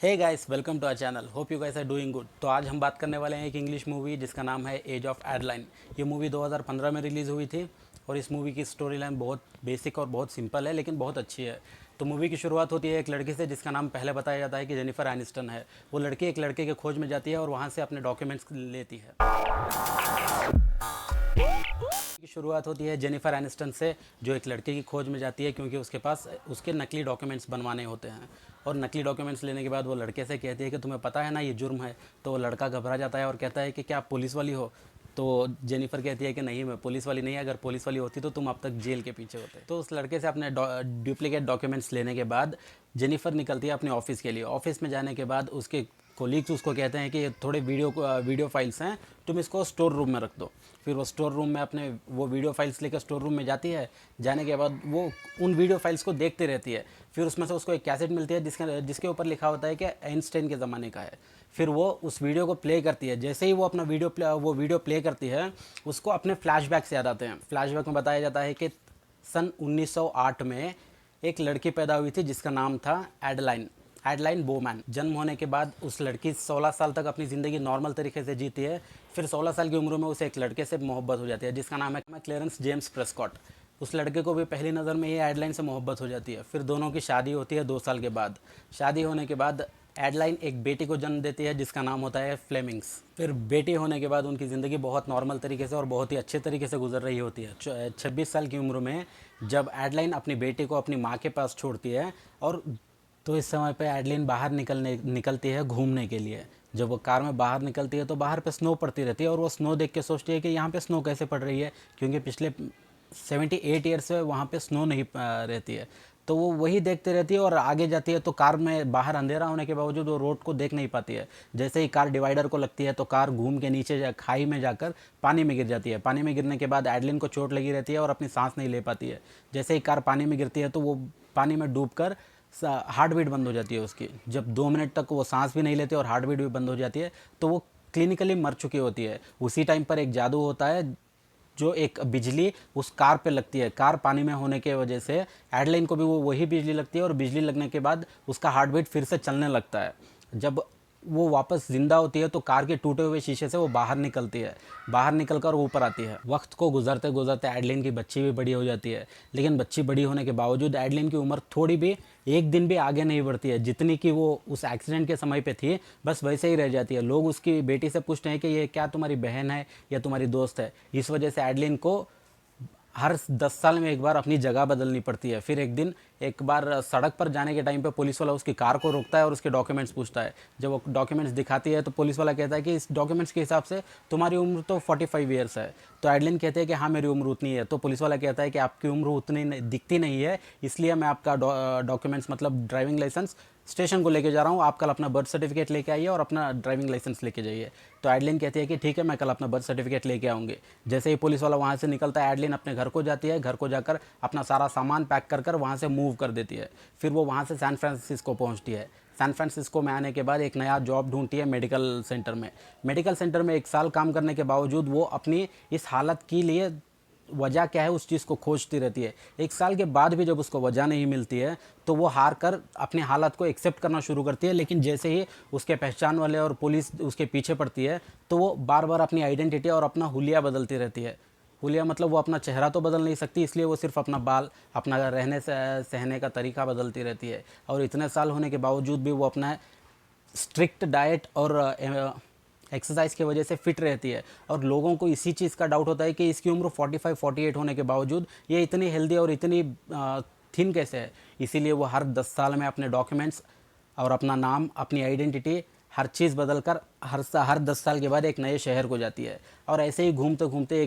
Hey guys, welcome to our channel. Hope you guys are doing good. तो आज हम बात करने वाले हैं एक इंग्लिश मूवी जिसका नाम है एज ऑफ एडलाइन। ये मूवी 2015 में रिलीज़ हुई थी और इस मूवी की स्टोरी लाइन बहुत बेसिक और बहुत सिंपल है, लेकिन बहुत अच्छी है। तो मूवी की शुरुआत होती है एक लड़की से जिसका नाम पहले बताया जाता है कि जेनिफर एनिस्टन है। वो लड़की एक लड़के के खोज में जाती है और वहाँ से अपने डॉक्यूमेंट्स लेती है। की शुरुआत होती है जेनिफर एनिस्टन से, जो एक लड़के की खोज में जाती है क्योंकि उसके पास उसके नकली डॉक्यूमेंट्स बनवाने होते हैं। और नकली डॉक्यूमेंट्स लेने के बाद वो लड़के से कहती है कि तुम्हें पता है ना ये जुर्म है। तो वो लड़का घबरा जाता है और कहता है कि क्या आप पुलिस वाली हो। तो जेनिफर कहती है कि नहीं, मैं पुलिस वाली नहीं, अगर पुलिस वाली होती तो तुम अब तक जेल के पीछे होते। तो उस लड़के से अपने डुप्लीकेट डॉक्यूमेंट्स लेने के बाद जेनिफर निकलती है अपने ऑफिस के लिए। ऑफिस में जाने के बाद उसके कोलीग्स उसको कहते हैं कि ये थोड़े वीडियो फाइल्स हैं, तुम इसको स्टोर रूम में रख दो। फिर वो स्टोर रूम में अपने वो वीडियो फाइल्स लेकर स्टोर रूम में जाती है। जाने के बाद वो उन वीडियो फाइल्स को देखती रहती है। फिर उसमें से उसको एक कैसेट मिलती है जिसके ऊपर लिखा होता है कि आइंस्टाइन के ज़माने का है। फिर वो उस वीडियो को प्ले करती है। जैसे ही वो अपना वीडियो प्ले करती है, उसको अपने फ्लैशबैक्स याद आते हैं। फ्लैशबैक में बताया जाता है कि सन 1908 में एक लड़की पैदा हुई थी जिसका नाम था एडलाइन बोमैन। जन्म होने के बाद उस लड़की 16 साल तक अपनी ज़िंदगी नॉर्मल तरीके से जीती है। फिर 16 साल की उम्र में उसे एक लड़के से मोहब्बत हो जाती है जिसका नाम है क्लेरेंस जेम्स प्रेस्कॉट। उस लड़के को भी पहली नज़र में ही एडलाइन से मोहब्बत हो जाती है। फिर दोनों की शादी होती है 2 साल के बाद। शादी होने के बाद एडलाइन एक बेटी को जन्म देती है जिसका नाम होता है फ्लेमिंग्स। फिर बेटी होने के बाद उनकी ज़िंदगी बहुत नॉर्मल तरीके से और बहुत ही अच्छे तरीके से गुजर रही होती है। 26 साल की उम्र में जब एडलाइन अपनी बेटी को अपनी माँ के पास छोड़ती है, और तो इस समय पे एडलिन बाहर निकलती है घूमने के लिए। जब वो कार में बाहर निकलती है तो बाहर पे स्नो पड़ती रहती है और वो स्नो देख के सोचती है कि यहाँ पे स्नो कैसे पड़ रही है, क्योंकि पिछले 78 ईयर से वहाँ पे स्नो नहीं रहती है। तो वो वही देखते रहती है और आगे जाती है तो कार में बाहर अंधेरा होने के बावजूद वो रोड को देख नहीं पाती है। जैसे ही कार डिवाइडर को लगती है तो कार घूम के नीचे खाई में जाकर पानी में गिर जाती है। पानी में गिरने के बाद एडलिन को चोट लगी रहती है और अपनी सांस नहीं ले पाती है। जैसे ही कार पानी में गिरती है तो वो पानी में डूबकर हार्ट बीट बंद हो जाती है उसकी। जब 2 मिनट तक वो सांस भी नहीं लेती और हार्ट बीट भी बंद हो जाती है तो वो क्लिनिकली मर चुकी होती है। उसी टाइम पर एक जादू होता है, जो एक बिजली उस कार पे लगती है। कार पानी में होने के वजह से एडलाइन को भी वो वही बिजली लगती है और बिजली लगने के बाद उसका हार्ट बीट फिर से चलने लगता है। जब वो वापस ज़िंदा होती है तो कार के टूटे हुए शीशे से वो बाहर निकलती है। बाहर निकलकर वो ऊपर आती है। वक्त को गुजरते गुजरते एडलिन की बच्ची भी बड़ी हो जाती है, लेकिन बच्ची बड़ी होने के बावजूद एडलिन की उम्र थोड़ी भी एक दिन भी आगे नहीं बढ़ती है। जितनी कि वो उस एक्सीडेंट के समय पे थी बस वैसे ही रह जाती है। लोग उसकी बेटी से पूछते हैं कि ये क्या तुम्हारी बहन है या तुम्हारी दोस्त है। इस वजह से एडलिन को हर 10 साल में एक बार अपनी जगह बदलनी पड़ती है। फिर एक दिन एक बार सड़क पर जाने के टाइम पे पुलिस वाला उसकी कार को रोकता है और उसके डॉक्यूमेंट्स पूछता है। जब वो डॉक्यूमेंट्स दिखाती है तो पुलिस वाला कहता है कि इस डॉक्यूमेंट्स के हिसाब से तुम्हारी उम्र तो 45 ईयर्स है। तो एडलिन कहते हैं कि हाँ मेरी उम्र उतनी है। तो पुलिस वाला कहता है कि आपकी उम्र उतनी दिखती नहीं है, इसलिए मैं आपका डॉक्यूमेंट्स मतलब ड्राइविंग लाइसेंस स्टेशन को लेके जा रहा हूँ। आप कल अपना बर्थ सर्टिफिकेट लेके आइए और अपना ड्राइविंग लाइसेंस लेके जाइए। तो एडलिन कहती है कि ठीक है, मैं कल अपना बर्थ सर्टिफिकेट लेके आऊँगी। जैसे ही पुलिस वाला वहाँ से निकलता है, एडलिन अपने घर को जाती है। घर को जाकर अपना सारा सामान पैक कर कर वहाँ से मूव कर देती है। फिर वो वहाँ से सैन फ्रांसिस्को पहुँचती है। सैन फ्रांसिस्को में आने के बाद एक नया जॉब ढूंढती है मेडिकल सेंटर में। मेडिकल सेंटर में 1 साल काम करने के बावजूद वो अपनी इस हालत के लिए वजह क्या है उस चीज़ को खोजती रहती है। 1 साल के बाद भी जब उसको वजह नहीं मिलती है तो वो हार कर अपनी हालत को एक्सेप्ट करना शुरू करती है। लेकिन जैसे ही उसके पहचान वाले और पुलिस उसके पीछे पड़ती है तो वो बार बार अपनी आइडेंटिटी और अपना हुलिया बदलती रहती है। हुलिया मतलब वो अपना चेहरा तो बदल नहीं सकती, इसलिए वो सिर्फ अपना बाल, अपना रहने से सहने का तरीका बदलती रहती है। और इतने साल होने के बावजूद भी वो अपना स्ट्रिक्ट डाइट और एक्सरसाइज की वजह से फिट रहती है। और लोगों को इसी चीज़ का डाउट होता है कि इसकी उम्र 45-48 होने के बावजूद ये इतनी हेल्दी और इतनी थिन कैसे है। इसीलिए वो हर 10 साल में अपने डॉक्यूमेंट्स और अपना नाम, अपनी आइडेंटिटी, हर चीज़ बदल कर हर 10 साल के बाद एक नए शहर को जाती है। और ऐसे ही घूमते घूमते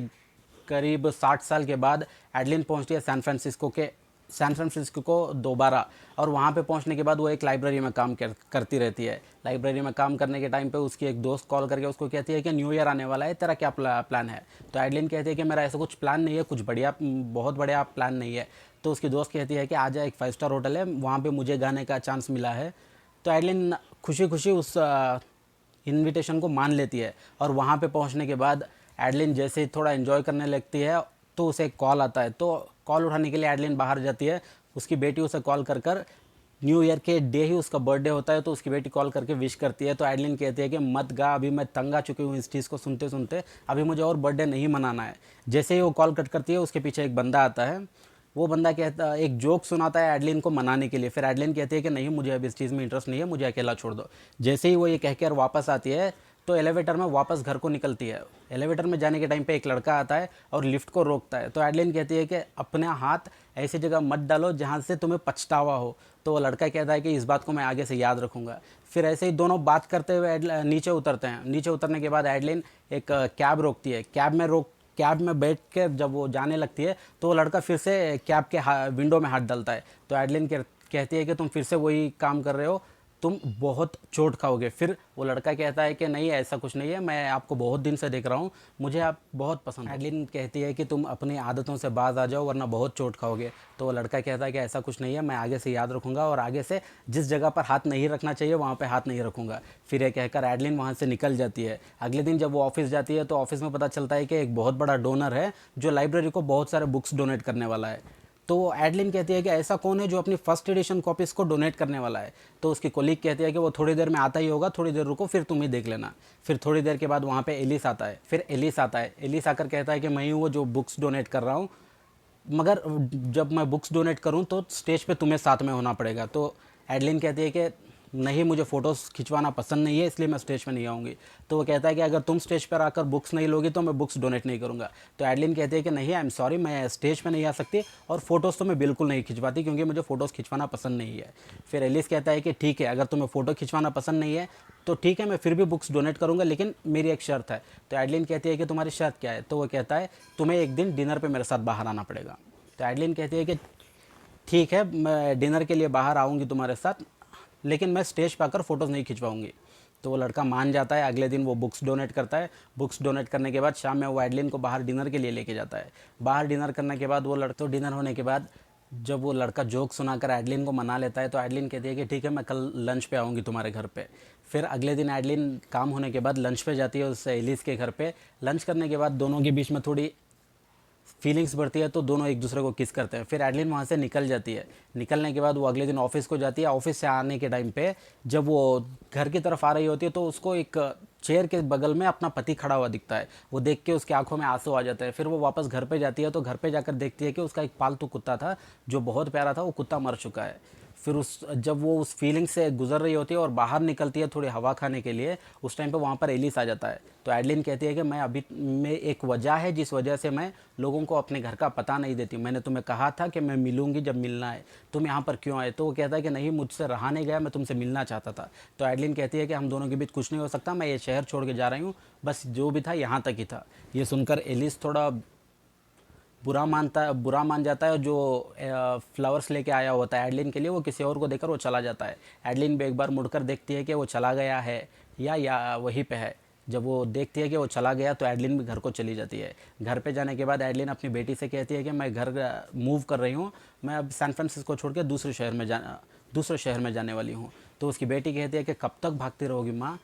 करीब 60 साल के बाद एडलिन पहुंचती है सैन फ्रांसिस्को को दोबारा। और वहाँ पे पहुँचने के बाद वो एक लाइब्रेरी में काम करती रहती है। लाइब्रेरी में काम करने के टाइम पे उसकी एक दोस्त कॉल करके उसको कहती है कि न्यू ईयर आने वाला है, तेरा क्या प्लान है। तो एडलिन कहती है कि मेरा ऐसा कुछ प्लान नहीं है, कुछ बहुत बढ़िया प्लान नहीं है। तो उसकी दोस्त कहती है कि आ जा, एक 5 स्टार होटल है, वहाँ पर मुझे गाने का चांस मिला है। तो एडलिन खुशी खुशी उस इनविटेशन को मान लेती है। और वहाँ पे पहुँचने के बाद एडलिन जैसे ही थोड़ा एंजॉय करने लगती है तो उसे एक कॉल आता है। तो कॉल उठाने के लिए एडलिन बाहर जाती है। उसकी बेटी उसे कॉल कर न्यू ईयर के डे ही उसका बर्थडे होता है, तो उसकी बेटी कॉल करके विश करती है। तो एडलिन कहती है कि मत गा, अभी मैं तंग आ चुकी हूँ इस चीज़ को सुनते सुनते, अभी मुझे और बर्थडे नहीं मनाना है। जैसे ही वो कॉल कट करती है, उसके पीछे एक बंदा आता है। वो बंदा कहता, एक जोक सुनाता है एडलिन को मनाने के लिए। फिर एडलिन कहती है कि नहीं, मुझे अब इस चीज़ में इंटरेस्ट नहीं है, मुझे अकेला छोड़ दो। जैसे ही वो ये कहकर वापस आती है, तो एलिवेटर में वापस घर को निकलती है। एलिवेटर में जाने के टाइम पे एक लड़का आता है और लिफ्ट को रोकता है। तो एडलिन कहती है कि अपने हाथ ऐसी जगह मत डालो जहाँ से तुम्हें पछतावा हो। तो वो लड़का कहता है कि इस बात को मैं आगे से याद रखूँगा। फिर ऐसे ही दोनों बात करते हुए नीचे उतरते हैं। नीचे उतरने के बाद एडलिन एक कैब रोकती है। कैब में बैठ के जब वो जाने लगती है, तो वो लड़का फिर से कैब के विंडो में हाथ डालता है। तो एडलिन कहती है कि तुम फिर से वही काम कर रहे हो, तुम बहुत चोट खाओगे। फिर वो लड़का कहता है कि नहीं, ऐसा कुछ नहीं है, मैं आपको बहुत दिन से देख रहा हूँ, मुझे आप बहुत पसंद हो। एडलिन कहती है कि तुम अपनी आदतों से बाज आ जाओ, वरना बहुत चोट खाओगे। तो वो लड़का कहता है कि ऐसा कुछ नहीं है, मैं आगे से याद रखूँगा और आगे से जिस जगह पर हाथ नहीं रखना चाहिए वहाँ पर हाथ नहीं रखूँगा। फिर ये कहकर एडलिन वहाँ से निकल जाती है। अगले दिन जब वो ऑफिस जाती है, तो ऑफिस में पता चलता है कि एक बहुत बड़ा डोनर है जो लाइब्रेरी को बहुत सारे बुक्स डोनेट करने वाला है। तो एडलिन कहती है कि ऐसा कौन है जो अपनी फर्स्ट एडिशन कॉपीज़ को डोनेट करने वाला है। तो उसकी कोलीग कहती है कि वो थोड़ी देर में आता ही होगा, थोड़ी देर रुको, फिर तुम ही देख लेना। फिर थोड़ी देर के बाद वहाँ पे एलिस आता है। फिर एलिस आता है, एलिस आकर कहता है कि मैं ही हूँ वो जो बुक्स डोनेट कर रहा हूँ, मगर जब मैं बुक्स डोनेट करूं तो स्टेज पे तुम्हें साथ में होना पड़ेगा। तो एडलिन कहती है कि नहीं, मुझे फ़ोटोज़ खिंचवाना पसंद नहीं है, इसलिए मैं स्टेज पे नहीं आऊँगी। तो वो कहता है कि अगर तुम स्टेज पर आकर बुक्स नहीं लोगी तो मैं बुक्स डोनेट नहीं करूँगा। तो एडलिन कहती है कि नहीं, आई एम सॉरी, मैं स्टेज पे नहीं आ सकती और फ़ोटोज़ तो मैं बिल्कुल नहीं खिंचवाती, क्योंकि मुझे फ़ोटोज़ खिंचवाना पसंद नहीं है। फिर एलिस कहता है कि ठीक है, अगर तुम्हें फ़ोटो खिंचवाना पसंद नहीं है तो ठीक है, मैं फिर भी बुक्स डोनेट करूँगा, लेकिन मेरी एक शर्त है। तो एडलिन कहती है कि तुम्हारी शर्त क्या है? तो वो कहता है तुम्हें एक दिन डिनर पर मेरे साथ बाहर आना पड़ेगा। तो एडलिन कहती है कि ठीक है, मैं डिनर के लिए बाहर आऊँगी तुम्हारे साथ, लेकिन मैं स्टेज पर आकर फ़ोटोज़ नहीं खिंचवाऊँगी। तो वो लड़का मान जाता है। अगले दिन वो बुक्स डोनेट करता है। बुक्स डोनेट करने के बाद शाम में वो एडलिन को बाहर डिनर के लिए लेके जाता है। बाहर डिनर करने के बाद वो लड़का, तो डिनर होने के बाद जब वो लड़का जोक सुनाकर एडलिन को मना लेता है, तो एडलिन कहती है कि ठीक है, मैं कल लंच पे आऊँगी तुम्हारे घर पे। फिर अगले दिन एडलिन काम होने के बाद लंच पे जाती है उस एलिस के घर पे। लंच करने के बाद दोनों के बीच में थोड़ी फीलिंग्स बढ़ती है, तो दोनों एक दूसरे को किस करते हैं। फिर एडलिन वहाँ से निकल जाती है। निकलने के बाद वो अगले दिन ऑफिस को जाती है। ऑफिस से आने के टाइम पे जब वो घर की तरफ आ रही होती है, तो उसको एक चेयर के बगल में अपना पति खड़ा हुआ दिखता है। वो देख के उसकी आंखों में आंसू आ जाते हैं। फिर वो वापस घर पे जाती है, तो घर पे जाकर देखती है कि उसका एक पालतू कुत्ता था जो बहुत प्यारा था, वो कुत्ता मर चुका है। फिर जब वो उस फीलिंग से गुजर रही होती है और बाहर निकलती है थोड़ी हवा खाने के लिए, उस टाइम पे वहाँ पर एलिस आ जाता है। तो एडलिन कहती है कि मैं एक वजह है जिस वजह से मैं लोगों को अपने घर का पता नहीं देती। मैंने तुम्हें कहा था कि मैं मिलूंगी जब मिलना है, तुम यहाँ पर क्यों आए? तो वो कहता है कि नहीं, मुझसे रहा नहीं गया, मैं तुमसे मिलना चाहता था। तो एडलिन कहती है कि हम दोनों के बीच कुछ नहीं हो सकता, मैं ये शहर छोड़ के जा रही हूँ, बस जो भी था यहाँ तक ही था। ये सुनकर एलिस थोड़ा बुरा मान जाता है। जो फ्लावर्स लेके आया होता है एडलिन के लिए, वो किसी और को देकर वो चला जाता है। एडलिन भी एक बार मुड़कर देखती है कि वो चला गया है या वहीं पे है। जब वो देखती है कि वो चला गया, तो एडलिन भी घर को चली जाती है। घर पे जाने के बाद एडलिन अपनी बेटी से कहती है कि मैं घर मूव कर रही हूँ, मैं अब सैन फ्रांसिस्को छोड़ के दूसरे शहर में जाने वाली हूँ। तो उसकी बेटी कहती है कि कब तक भागती रहोगी माँ,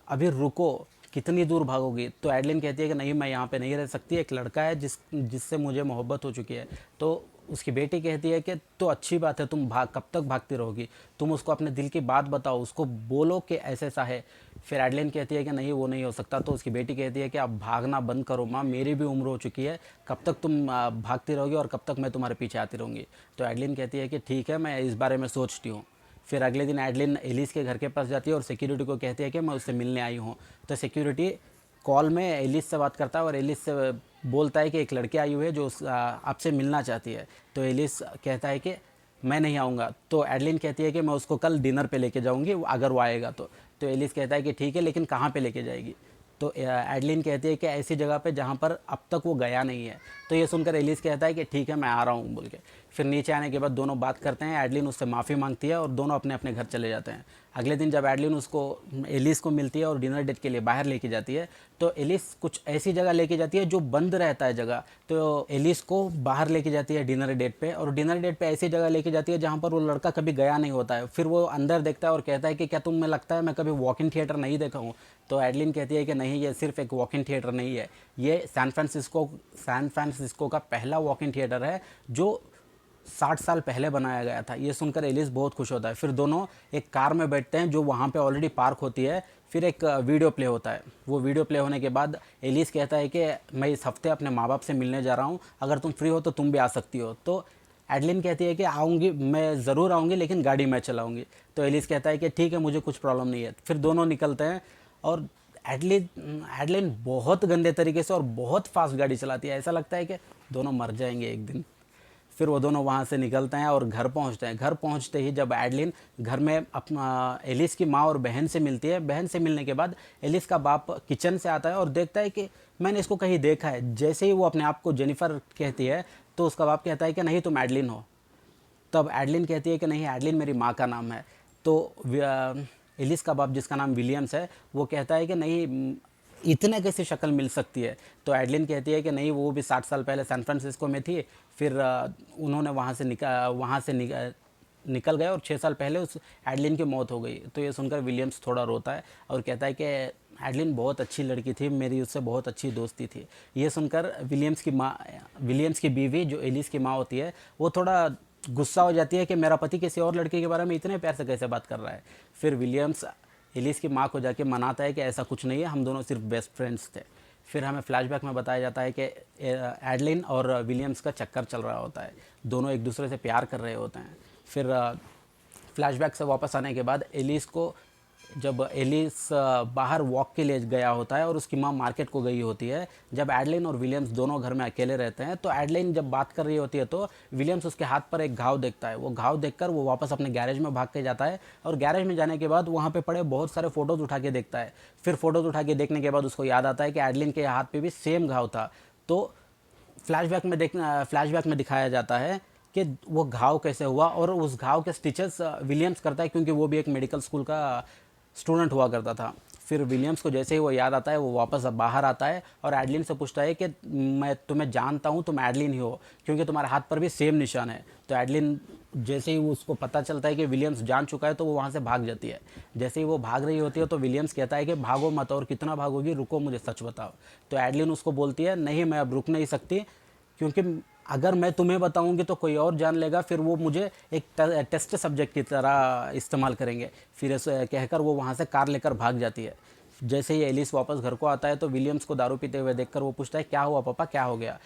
अभी रुको, कितनी दूर भागोगी? तो एडलिन कहती है कि नहीं, मैं यहाँ पे नहीं रह सकती, एक लड़का है जिससे मुझे मोहब्बत हो चुकी है। तो उसकी बेटी कहती है कि तो अच्छी बात है, तुम कब तक भागती रहोगी? तुम उसको अपने दिल की बात बताओ, उसको बोलो कि ऐसा ऐसा है। फिर एडलिन कहती है कि नहीं, वो नहीं हो सकता। तो उसकी बेटी कहती है कि आप भागना बंद करो माँ, मेरी भी उम्र हो चुकी है, कब तक तुम भागती रहोगी और कब तक मैं तुम्हारे पीछे आती रहूँगी? तो एडलिन कहती है कि ठीक है, मैं इस बारे में सोचती हूँ। फिर अगले दिन एडलिन एलिस के घर के पास जाती है और सिक्योरिटी को कहती है कि मैं उससे मिलने आई हूँ। तो सिक्योरिटी कॉल में एलिस से बात करता है और एलिस से बोलता है कि एक लड़की आई हुई है जो आपसे मिलना चाहती है। तो एलिस कहता है कि मैं नहीं आऊँगा। तो एडलिन कहती है कि मैं उसको कल डिनर पे लेके जाऊँगी अगर वो आएगा तो एलिस कहता है कि ठीक है, लेकिन कहाँ पे लेके जाएगी? तो एडलिन कहती है कि ऐसी जगह पे जहाँ पर अब तक वो गया नहीं है। तो ये सुनकर एलिस कहता है कि ठीक है, मैं आ रहा हूँ बोल के। फिर नीचे आने के बाद दोनों बात करते हैं। एडलिन उससे माफ़ी मांगती है और दोनों अपने अपने घर चले जाते हैं। अगले दिन जब एडलिन एलिस को मिलती है और डिनर डेट के लिए बाहर लेके जाती है, तो एलिस कुछ ऐसी जगह लेके जाती है जो बंद रहता है जगह। तो एलिस को बाहर लेके जाती है डिनर डेट पे, और डिनर डेट पे ऐसी जगह लेके जाती है जहाँ पर वो लड़का कभी गया नहीं होता है। फिर वो अंदर देखता है और कहता है कि क्या तुम्हें लगता है मैं कभी वॉक इन थिएटर नहीं देखा हूँ? तो एडलिन कहती है कि नहीं, ये सिर्फ एक वॉक इन थिएटर नहीं है, ये सैन फ्रांसिस्को का पहला वॉक इन थिएटर है जो 60 साल पहले बनाया गया था। ये सुनकर एलिस बहुत खुश होता है। फिर दोनों एक कार में बैठते हैं जो वहाँ पे ऑलरेडी पार्क होती है। फिर एक वीडियो प्ले होता है। वो वीडियो प्ले होने के बाद एलिस कहता है कि मैं इस हफ्ते अपने माँ बाप से मिलने जा रहा हूँ, अगर तुम फ्री हो तो तुम भी आ सकती हो। तो एडलिन कहती है कि आऊँगी, मैं ज़रूर आऊँगी, लेकिन गाड़ी मैं चलाऊँगी। तो एलिस कहता है कि ठीक है, मुझे कुछ प्रॉब्लम नहीं है। फिर दोनों निकलते हैं और एडलिन एडलिन बहुत गंदे तरीके से और बहुत फास्ट गाड़ी चलाती है। ऐसा लगता है कि दोनों मर जाएंगे एक दिन। फिर वो दोनों वहाँ से निकलते हैं और घर पहुँचते हैं। घर पहुँचते ही जब एडलिन घर में अपना एलिस की माँ और बहन से मिलती है, बहन से मिलने के बाद एलिस का बाप किचन से आता है और देखता है कि मैंने इसको कहीं देखा है। जैसे ही वो अपने आप को जेनिफर कहती है तो उसका बाप कहता है कि नहीं, तुम एडलिन हो। तब एडलिन कहती है कि नहीं, एडलिन मेरी माँ का नाम है। तो एलिस का बाप, जिसका नाम विलियम्स है, वो कहता है कि नहीं, इतने कैसे शक्ल मिल सकती है। तो एडलिन कहती है कि नहीं, वो भी 60 साल पहले सैन फ्रांसिस्को में थी। फिर उन्होंने वहाँ से निकल गए और 6 साल पहले उस एडलिन की मौत हो गई। तो ये सुनकर विलियम्स थोड़ा रोता है और कहता है कि एडलिन बहुत अच्छी लड़की थी, मेरी उससे बहुत अच्छी दोस्ती थी। ये सुनकर विलियम्स की बीवी, जो एलिस की माँ होती है, वो थोड़ा गुस्सा हो जाती है कि मेरा पति किसी और लड़के के बारे में इतने प्यार से कैसे बात कर रहा है। फिर विलियम्स एलिस की माँ को जाके मनाता है कि ऐसा कुछ नहीं है, हम दोनों सिर्फ बेस्ट फ्रेंड्स थे। फिर हमें फ्लैशबैक में बताया जाता है कि एडलिन और विलियम्स का चक्कर चल रहा होता है, दोनों एक दूसरे से प्यार कर रहे होते हैं। फिर फ्लैशबैक से वापस आने के बाद जब एलिस बाहर वॉक के लिए गया होता है और उसकी माँ मार्केट को गई होती है, जब एडलिन और विलियम्स दोनों घर में अकेले रहते हैं, तो एडलिन जब बात कर रही होती है तो विलियम्स उसके हाथ पर एक घाव देखता है। वो घाव देखकर वो वापस अपने गैरेज में भाग के जाता है और गैरेज में जाने के बाद वहाँ पे पड़े बहुत सारे फ़ोटोज़ उठा के देखता है। फिर फ़ोटोज़ उठा के देखने के बाद उसको याद आता है कि एडलिन के हाथ पर भी सेम घाव था। तो फ्लैशबैक में दिखाया जाता है कि वो घाव कैसे हुआ, और उस घाव के स्टिचेस विलियम्स करता है, क्योंकि वो भी एक मेडिकल स्कूल का स्टूडेंट हुआ करता था। फिर विलियम्स को जैसे ही वो याद आता है, वो वापस बाहर आता है और एडलिन से पूछता है कि मैं तुम्हें जानता हूँ, तुम एडलिन ही हो, क्योंकि तुम्हारे हाथ पर भी सेम निशान है। तो एडलिन, जैसे ही उसको पता चलता है कि विलियम्स जान चुका है, तो वो वहाँ से भाग जाती है। जैसे ही वो भाग रही होती है तो विलियम्स कहता है कि भागो मत, और कितना भागोगी, रुको, मुझे सच बताओ। तो एडलिन उसको बोलती है, नहीं, मैं अब रुक नहीं सकती, क्योंकि अगर मैं तुम्हें बताऊंगी तो कोई और जान लेगा, फिर वो मुझे एक टेस्ट सब्जेक्ट की तरह इस्तेमाल करेंगे। फिर ऐसे कहकर वो वहाँ से कार लेकर भाग जाती है। जैसे ही एलिस वापस घर को आता है तो विलियम्स को दारू पीते हुए देखकर वो पूछता है, क्या हुआ पापा, क्या हो गया,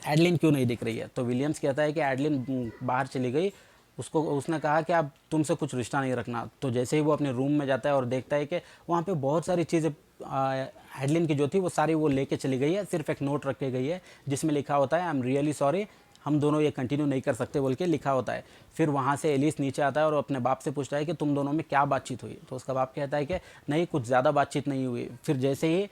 एडलिन क्यों नहीं दिख रही है। तो विलियम्स कहता है कि एडलिन बाहर चली गई, उसने कहा कि अब तुमसे कुछ रिश्ता नहीं रखना। तो जैसे ही वो अपने रूम में जाता है और देखता है कि वहाँ पे बहुत सारी चीज़ें एडलिन की जो थी वो सारी वो लेके चली गई है, सिर्फ एक नोट रख के गई है जिसमें लिखा होता है, आई एम रियली सॉरी, हम दोनों ये कंटिन्यू नहीं कर सकते बोल के लिखा होता है। फिर वहाँ से एलिस नीचे आता है और अपने बाप से पूछता है कि तुम दोनों में क्या बातचीत हुई। तो उसका बाप कहता है कि नहीं, कुछ ज़्यादा बातचीत नहीं हुई। फिर जैसे ही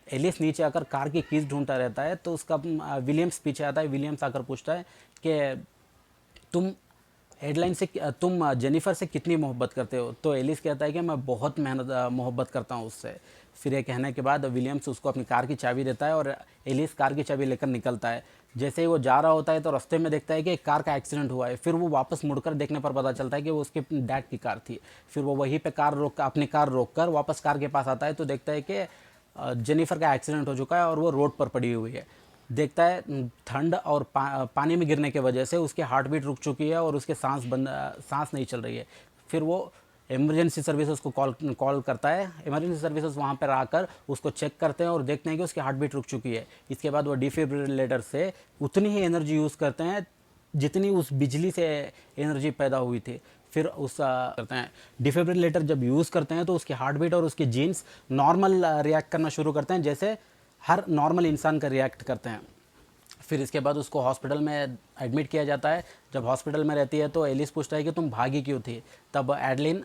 एलिस नीचे आकर कार की कीज ढूंढता रहता है तो उसका विलियम्स पीछे आता है। विलियम्स आकर पूछता है कि तुम जेनिफर से कितनी मोहब्बत करते हो। तो एलिस कहता है कि मैं बहुत मोहब्बत करता हूँ उससे। फिर ये कहने के बाद विलियम्स उसको अपनी कार की चाबी देता है और एलिस कार की चाबी लेकर निकलता है। जैसे ही वो जा रहा होता है तो रास्ते में देखता है कि एक कार का एक्सीडेंट हुआ है। फिर वो वापस मुड़कर देखने पर पता चलता है कि वो उसके डैड की कार थी। फिर वो वहीं पे अपनी कार रोककर वापस कार के पास आता है तो देखता है कि जेनिफर का एक्सीडेंट हो चुका है और वो रोड पर पड़ी हुई है। देखता है ठंड और पानी में गिरने की वजह से उसकी हार्ट बीट रुक चुकी है और उसके सांस नहीं चल रही है। फिर वो इमरजेंसी सर्विसेज को कॉल करता है। इमरजेंसी सर्विसेज वहाँ पर आकर उसको चेक करते हैं और देखते हैं कि उसकी हार्ट बीट रुक चुकी है। इसके बाद वो डिफिब्रिलेटर से उतनी ही एनर्जी यूज़ करते हैं जितनी उस बिजली से एनर्जी पैदा हुई थी। फिर करते हैं डिफिब्रिलेटर जब यूज़ करते हैं तो उसकी हार्ट बीट और उसके जीन्स नॉर्मल रिएक्ट करना शुरू करते हैं, जैसे हर नॉर्मल इंसान का रिएक्ट करते हैं। फिर इसके बाद उसको हॉस्पिटल में एडमिट किया जाता है। जब हॉस्पिटल में रहती है तो एलिस पूछता है कि तुम भागी क्यों थी। तब एडलिन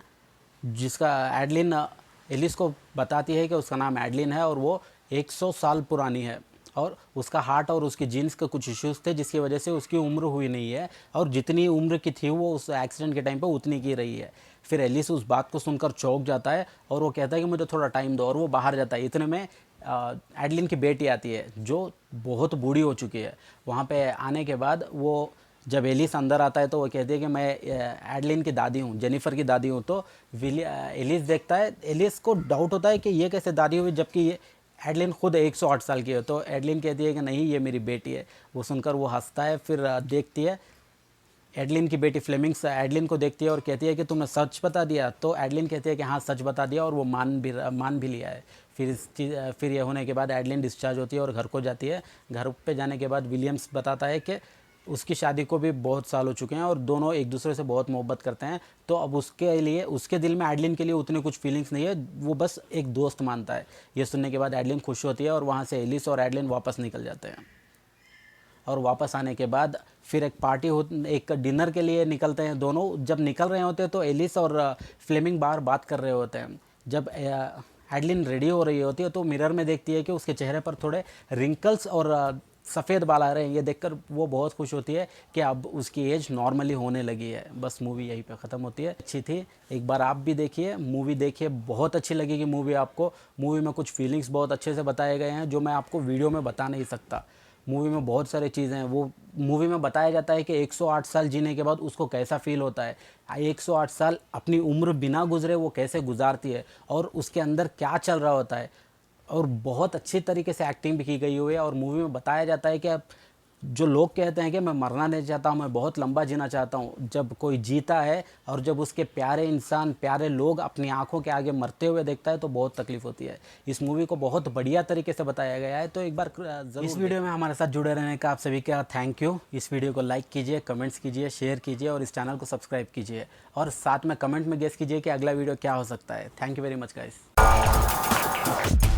एलिस को बताती है कि उसका नाम एडलिन है और वो 100 साल पुरानी है और उसका हार्ट और उसके जीन्स के कुछ इश्यूज़ थे जिसकी वजह से उसकी उम्र हुई नहीं है और जितनी उम्र की थी वो उस एक्सीडेंट के टाइम पे उतनी की रही है। फिर एलिस उस बात को सुनकर चौंक जाता है और वो कहता है कि मुझे थोड़ा टाइम दो, और वो बाहर जाता है। इतने में एडलिन की बेटी आती है जो बहुत बूढ़ी हो चुकी है। वहाँ पे आने के बाद वो जब एलिस अंदर आता है तो वो कहती है कि मैं एडलिन की दादी हूँ, जेनिफर की दादी हूँ। तो एलिस देखता है, एलिस को डाउट होता है कि ये कैसे दादी हुई जबकि ये एडलिन खुद 108 साल की है। तो एडलिन कहती है कि नहीं, ये मेरी बेटी है। वो सुनकर वो हंसता है। फिर देखती है एडलिन की बेटी फ्लेमिंग्स एडलिन को देखती है और कहती है कि तुमने सच बता दिया। तो एडलिन कहती है कि हाँ सच बता दिया, और वो मान भी लिया है। फिर ये होने के बाद एडलिन डिस्चार्ज होती है और घर को जाती है। घर पे जाने के बाद विलियम्स बताता है कि उसकी शादी को भी बहुत साल हो चुके हैं और दोनों एक दूसरे से बहुत मोहब्बत करते हैं। तो अब उसके दिल में एडलिन के लिए उतनी कुछ फीलिंग्स नहीं है, वो बस एक दोस्त मानता है। ये सुनने के बाद एडलिन खुश होती है और वहाँ से एलिस और एडलिन वापस निकल जाते हैं। और वापस आने के बाद फिर एक डिनर के लिए निकलते हैं दोनों। जब निकल रहे होते हैं तो एलिस और फ्लेमिंग बाहर बात कर रहे होते हैं। जब एडलिन रेडी हो रही होती है तो मिरर में देखती है कि उसके चेहरे पर थोड़े रिंकल्स और सफ़ेद बाल आ रहे हैं। ये देखकर वो बहुत खुश होती है कि अब उसकी एज नॉर्मली होने लगी है। बस मूवी यहीं पे ख़त्म होती है। अच्छी थी, एक बार आप भी देखिए, मूवी देखिए, बहुत अच्छी लगेगी मूवी आपको। मूवी में कुछ फीलिंग्स बहुत अच्छे से बताए गए हैं जो मैं आपको वीडियो में बता नहीं सकता। मूवी में बहुत सारी चीज़ें हैं। वो मूवी में बताया जाता है कि 108 साल जीने के बाद उसको कैसा फील होता है, 108 साल अपनी उम्र बिना गुजरे वो कैसे गुजारती है और उसके अंदर क्या चल रहा होता है। और बहुत अच्छी तरीके से एक्टिंग भी की गई हुई है। और मूवी में बताया जाता है कि अब जो लोग कहते हैं कि मैं मरना नहीं चाहता हूँ, मैं बहुत लंबा जीना चाहता हूँ, जब कोई जीता है और जब उसके प्यारे इंसान, प्यारे लोग अपनी आंखों के आगे मरते हुए देखता है तो बहुत तकलीफ होती है। इस मूवी को बहुत बढ़िया तरीके से बताया गया है, तो एक बार जरूर इस वीडियो में हमारे साथ जुड़े रहने का आप सभी का थैंक यू। इस वीडियो को लाइक कीजिए, कमेंट्स कीजिए, शेयर कीजिए और इस चैनल को सब्सक्राइब कीजिए। और साथ में कमेंट में गेस कीजिए कि अगला वीडियो क्या हो सकता है। Thank you very much guys.